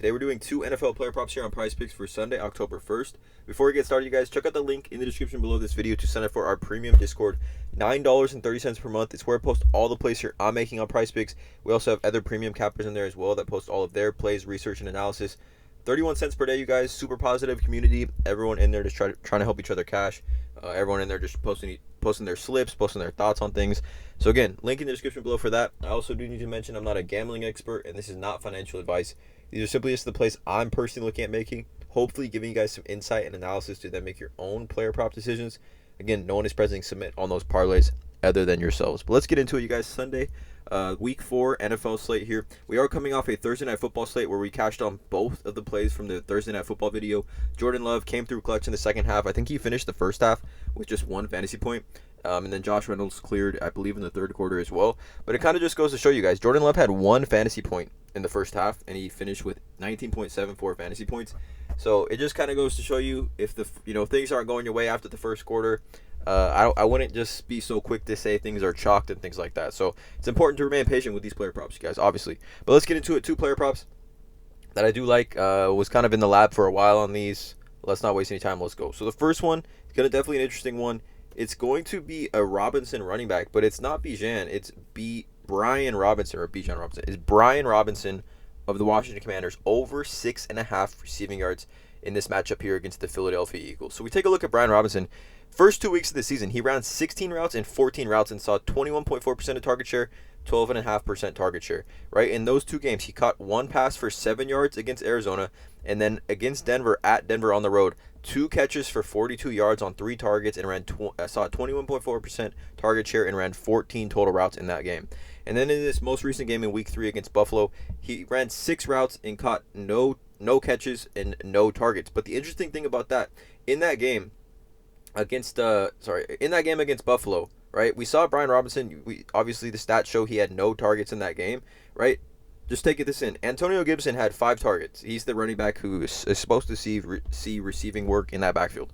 Today we're doing 2 NFL player props here on PrizePicks for Sunday, October 1st. Before we get started, you guys, check out the link in the description below this video to sign up for our premium Discord. $9.30 per month. It's where I post all the plays here I'm making on PrizePicks. We also have other premium cappers in there as well that post all of their plays, research, and analysis. 31 cents per day, you guys. Super positive community. Everyone in there just trying to help each other cash. Everyone in there just posting their slips, posting their thoughts on things. So again, link in the description below for that. I also do need to mention I'm not a gambling expert, and this is not financial advice. These are simply just the plays I'm personally looking at making, hopefully giving you guys some insight and analysis to then make your own player prop decisions. Again, no one is pressing submit on those parlays other than yourselves. But let's get into it, you guys. Sunday, week 4 NFL slate here. We are coming off a Thursday Night Football slate where we cashed on both of the plays from the Thursday Night Football video. Jordan Love came through clutch in the second half. I think he finished the first half with just 1 fantasy point. And then Josh Reynolds cleared, I believe, in the third quarter as well. But it kind of just goes to show you guys, Jordan Love had 1 fantasy point in the first half, and he finished with 19.74 fantasy points. So it just kind of goes to show you if things aren't going your way after the first quarter. I wouldn't just be so quick to say things are chalked and things like that. So it's important to remain patient with these player props, you guys, obviously. But let's get into it. 2 player props that I do like. Was kind of in the lab for a while on these. Let's not waste any time. Let's go. So the first one is definitely an interesting one. It's going to be a Robinson running back, but it's not Bijan. It's Brian Robinson, or Bijan Robinson. It's Brian Robinson of the Washington Commanders over 6.5 receiving yards in this matchup here against the Philadelphia Eagles. So we take a look at Brian Robinson. First 2 weeks of the season, he ran 16 routes and 14 routes and saw 21.4% of target share, 12.5% target share. Right? In those 2 games, he caught 1 pass for 7 yards against Arizona, and then against Denver, at Denver on the road, 2 catches for 42 yards on 3 targets and saw 21.4% target share and ran 14 total routes in that game. And then in this most recent game in Week 3 against Buffalo, he ran 6 routes and caught no catches and no targets. But the interesting thing about that, in that game against Buffalo, right? We saw Brian Robinson. Obviously the stats show he had no targets in that game, right? Just take this in. Antonio Gibson had 5 targets. He's the running back who is supposed to see receiving work in that backfield.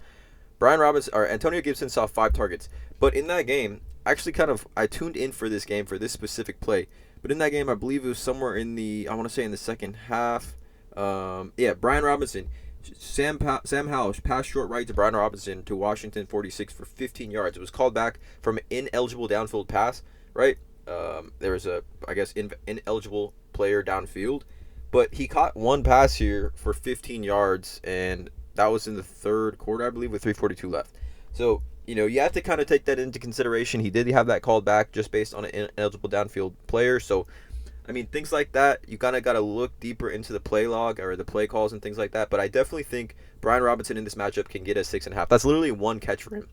Antonio Gibson saw 5 targets. But in that game, actually I tuned in for this game, for this specific play. But in that game, I believe it was somewhere in the second half. Brian Robinson, Sam Howell passed short right to Brian Robinson to Washington 46 for 15 yards. It was called back from an ineligible downfield pass, right? There was ineligible player downfield, but he caught 1 pass here for 15 yards, and that was in the third quarter, I believe, with 3:42 left. So, you have to kind of take that into consideration. He did have that called back just based on an ineligible downfield player. So, things like that, you kind of got to look deeper into the play log or the play calls and things like that. But I definitely think Brian Robinson in this matchup can get a 6.5. That's literally 1 catch for him,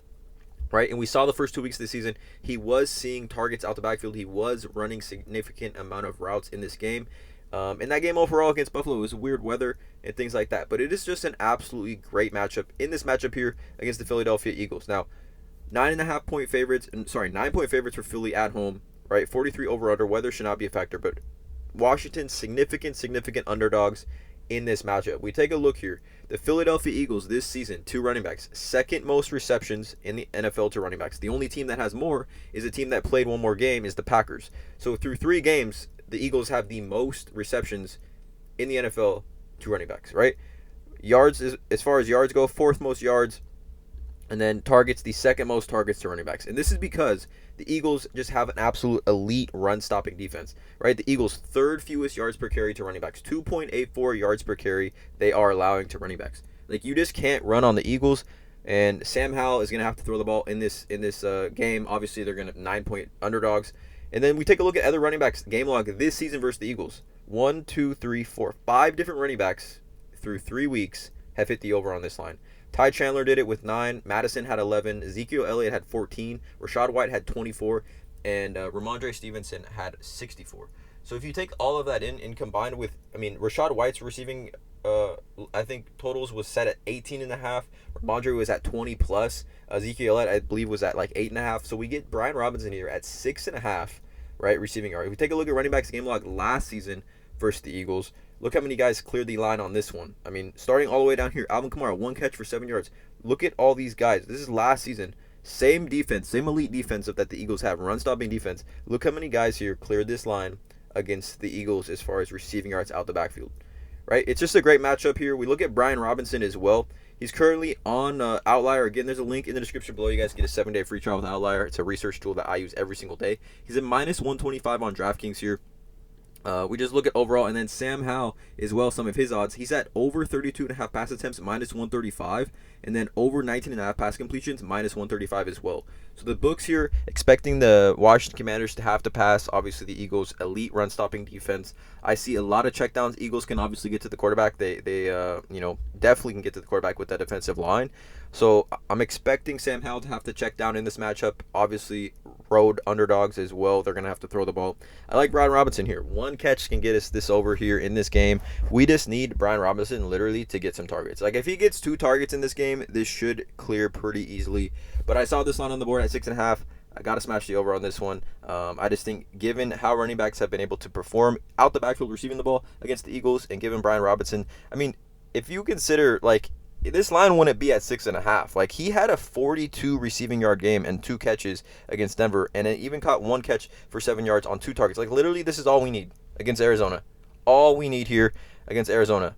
right? And we saw the first 2 weeks of the season, he was seeing targets out the backfield. He was running significant amount of routes in this game. In that game overall against Buffalo, it was weird weather and things like that. But it is just an absolutely great matchup in this matchup here against the Philadelphia Eagles. Now, 9.5-point favorites, 9-point favorites for Philly at home, right? 43 over/under. Weather should not be a factor, but Washington significant underdogs in this matchup. We take a look here. The Philadelphia Eagles this season, 2 running backs, second most receptions in the NFL to running backs. The only team that has more is a team that played 1 more game, is the Packers. So through 3 games, the Eagles have the most receptions in the NFL to running backs, right? Yards, as far as yards go, 4th most yards, and then targets, the 2nd most targets to running backs. And this is because the Eagles just have an absolute elite run-stopping defense, right? The Eagles' 3rd fewest yards per carry to running backs, 2.84 yards per carry they are allowing to running backs. You just can't run on the Eagles, and Sam Howell is going to have to throw the ball in this game. Obviously, they're going to 9-point underdogs. And then we take a look at other running backs game log this season versus the Eagles. 1, 2, 3, 4, 5 different running backs through 3 weeks have hit the over on this line. Ty Chandler did it with 9. Madison had 11. Ezekiel Elliott had 14. Rashad White had 24. And Ramondre Stevenson had 64. So if you take all of that in and combined with, Rashad White's receiving, I think totals was set at 18.5. Ramondre was at 20 plus. Ezekiel Elliott, I believe, was at 8.5. So we get Brian Robinson here at 6.5, right, receiving yard. If we take a look at running backs game log last season versus the Eagles, look how many guys cleared the line on this one. Starting all the way down here, Alvin Kamara, 1 catch for 7 yards. Look at all these guys. This is last season. Same defense, same elite defense that the Eagles have, run-stopping defense. Look how many guys here cleared this line against the Eagles as far as receiving yards out the backfield, right? It's just a great matchup here. We look at Brian Robinson as well. He's currently on Outlier. Again, there's a link in the description below. You guys get a 7-day free trial with Outlier. It's a research tool that I use every single day. He's at minus 125 on DraftKings here. We just look at overall, and then Sam Howell as well, some of his odds. He's at over 32.5 pass attempts, minus 135, and then over 19.5 pass completions, minus 135 as well. So the books here expecting the Washington Commanders to have to pass. Obviously, the Eagles' elite run-stopping defense. I see a lot of checkdowns. Eagles can obviously get to the quarterback. They definitely can get to the quarterback with that defensive line. So I'm expecting Sam Howell to have to check down in this matchup. Obviously, road underdogs as well. They're going to have to throw the ball. I like Brian Robinson here. One catch can get us this over here in this game. We just need Brian Robinson literally to get some targets. Like, if he gets 2 targets in this game, this should clear pretty easily. But I saw this line on the board at 6.5. I got to smash the over on this one. I just think given how running backs have been able to perform out the backfield receiving the ball against the Eagles, and given Brian Robinson, I mean, if you consider, like, this line wouldn't be at 6.5. Like, he had a 42 receiving yard game and 2 catches against Denver, and it even caught 1 catch for 7 yards on 2 targets. Like, literally, this is all we need against Arizona. All we need here against Arizona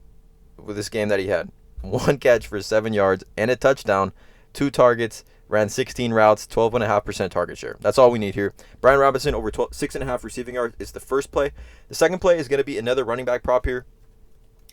with this game that he had. 1 catch for 7 yards and a touchdown, 2 targets, ran 16 routes, 12.5% target share. That's all we need here. Brian Robinson over 6.5 receiving yards is the first play. The second play is going to be another running back prop here.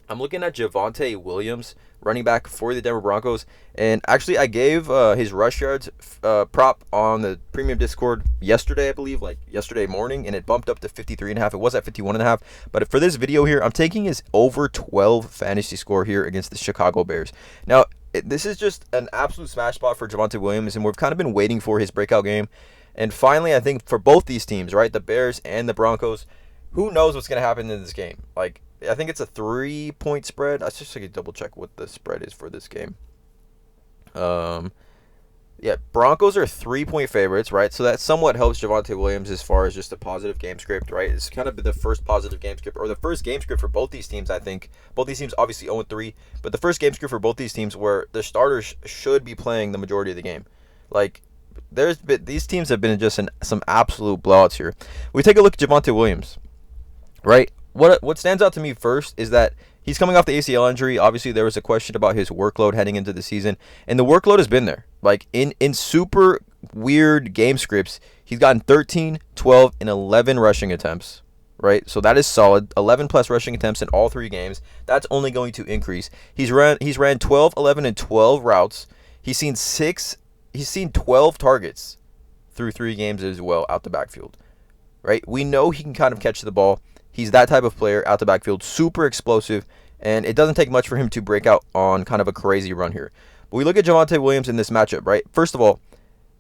I'm looking at Javonte Williams, running back for the Denver Broncos. And actually, I gave his rush yards prop on the premium Discord yesterday, I believe, like yesterday morning, and it bumped up to 53.5. It was at 51.5. But for this video here, I'm taking his over 12 fantasy score here against the Chicago Bears. Now, this is just an absolute smash spot for Javonte Williams, and we've kind of been waiting for his breakout game. And finally, I think for both these teams, right, the Bears and the Broncos, who knows what's going to happen in this game? Like, I think it's a 3-point spread. I just like to double check what the spread is for this game. Yeah, Broncos are 3-point favorites, right? So that somewhat helps Javonte Williams as far as just a positive game script, right? It's kind of the first positive game script, or the first game script for both these teams, I think. Both these teams obviously 0-3, but the first game script for both these teams where the starters should be playing the majority of the game. Like, these teams have been just in some absolute blowouts here. We take a look at Javonte Williams, right? What stands out to me first is that he's coming off the ACL injury. Obviously, there was a question about his workload heading into the season, and the workload has been there. Like, in super weird game scripts, he's gotten 13, 12, and 11 rushing attempts, right? So that is solid. 11 plus rushing attempts in all 3 games. That's only going to increase. He's ran 12, 11, and 12 routes. He's seen 12 targets through 3 games as well out the backfield, right? We know he can kind of catch the ball. He's that type of player out the backfield, super explosive, and it doesn't take much for him to break out on kind of a crazy run here. But we look at Javonte Williams in this matchup, right? First of all,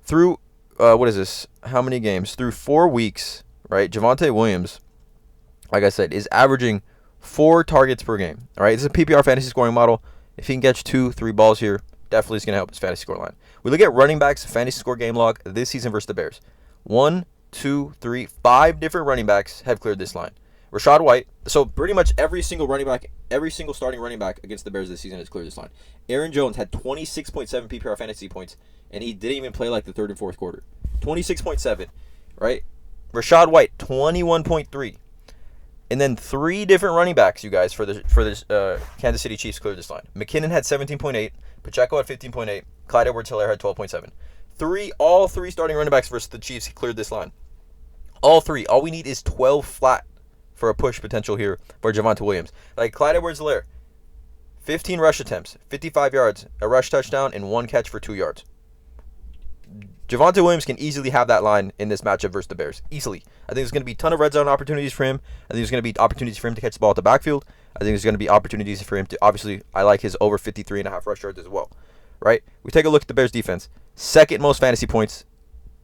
through, what is this? How many games? Through 4 weeks, right? Javonte Williams, like I said, is averaging 4 targets per game, all right? This is a PPR fantasy scoring model. If he can catch 2, 3 balls here, definitely is going to help his fantasy score line. We look at running backs fantasy score game log this season versus the Bears. 1, 2, 3, 5 different running backs have cleared this line. Rachaad White, so pretty much every single starting running back against the Bears this season has cleared this line. Aaron Jones had 26.7 PPR fantasy points, and he didn't even play like the 3rd and 4th quarter. 26.7, right? Rachaad White, 21.3. And then 3 different running backs, you guys, for the Kansas City Chiefs cleared this line. McKinnon had 17.8, Pacheco had 15.8, Clyde Edwards-Helaire had 12.7. All three starting running backs versus the Chiefs cleared this line. All 3. All we need is 12 flat for a push potential here for Javonte Williams. Like Clyde Edwards-Helaire, 15 rush attempts, 55 yards, a rush touchdown, and 1 catch for 2 yards. Javonte Williams can easily have that line in this matchup versus the Bears. Easily. I think there's going to be a ton of red zone opportunities for him. I think there's going to be opportunities for him to catch the ball at the backfield. I think there's going to be opportunities for him to, obviously, I like his over 53.5 rush yards as well. Right? We take a look at the Bears defense. 2nd most fantasy points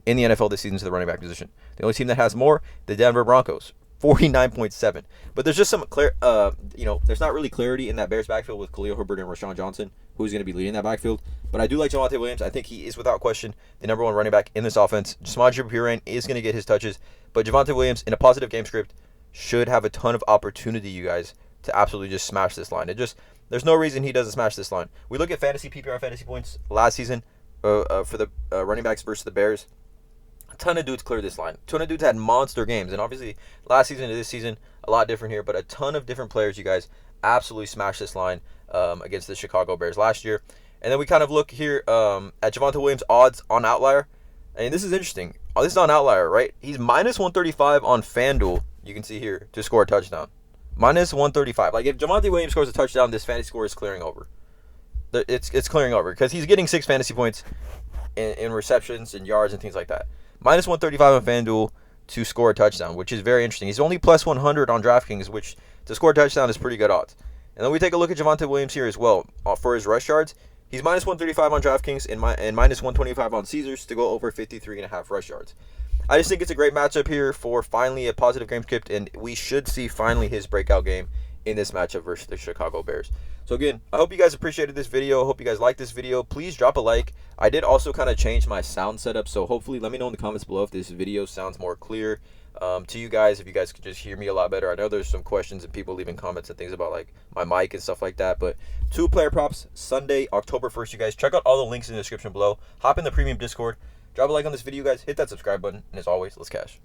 in the NFL this season to the running back position. The only team that has more, the Denver Broncos. 49.7. But there's just some there's not really clarity in that Bears backfield with Khalil Herbert and Rashawn Johnson, who's going to be leading that backfield. But I do like Javonte Williams. I think he is without question the number 1 running back in this offense. Samaje Perine is going to get his touches, but Javonte Williams in a positive game script should have a ton of opportunity, you guys, to absolutely just smash this line. There's no reason he doesn't smash this line. We look at fantasy PPR fantasy points last season for the running backs versus the Bears. A ton of dudes cleared this line. A ton of dudes had monster games. And obviously, last season to this season, a lot different here. But a ton of different players, you guys, absolutely smashed this line against the Chicago Bears last year. And then we kind of look here at Javonte Williams odds on Outlier. And this is interesting. Oh, this is on Outlier, right? He's minus 135 on FanDuel. You can see here to score a touchdown. Minus 135. Like if Javonte Williams scores a touchdown, this fantasy score is clearing over. It's clearing over because he's getting 6 fantasy points in receptions and yards and things like that. Minus 135 on FanDuel to score a touchdown, which is very interesting. He's only plus 100 on DraftKings, which to score a touchdown is pretty good odds. And then we take a look at Javonte Williams here as well for his rush yards. He's minus 135 on DraftKings and minus 125 on Caesars to go over 53.5 rush yards. I just think it's a great matchup here for finally a positive game script, and we should see finally his breakout game in this matchup versus the Chicago Bears. So again, I hope you guys appreciated this video. I hope you guys liked this video. Please drop a like. I did also kind of change my sound setup, so hopefully let me know in the comments below if this video sounds more clear to you guys, if you guys could just hear me a lot better. I know there's some questions and people leaving comments and things about like my mic and stuff like that, but 2 player props Sunday, October 1st, you guys. Check out all the links in the description below. Hop in the premium Discord. Drop a like on this video, guys. Hit that subscribe button, and as always, let's cash.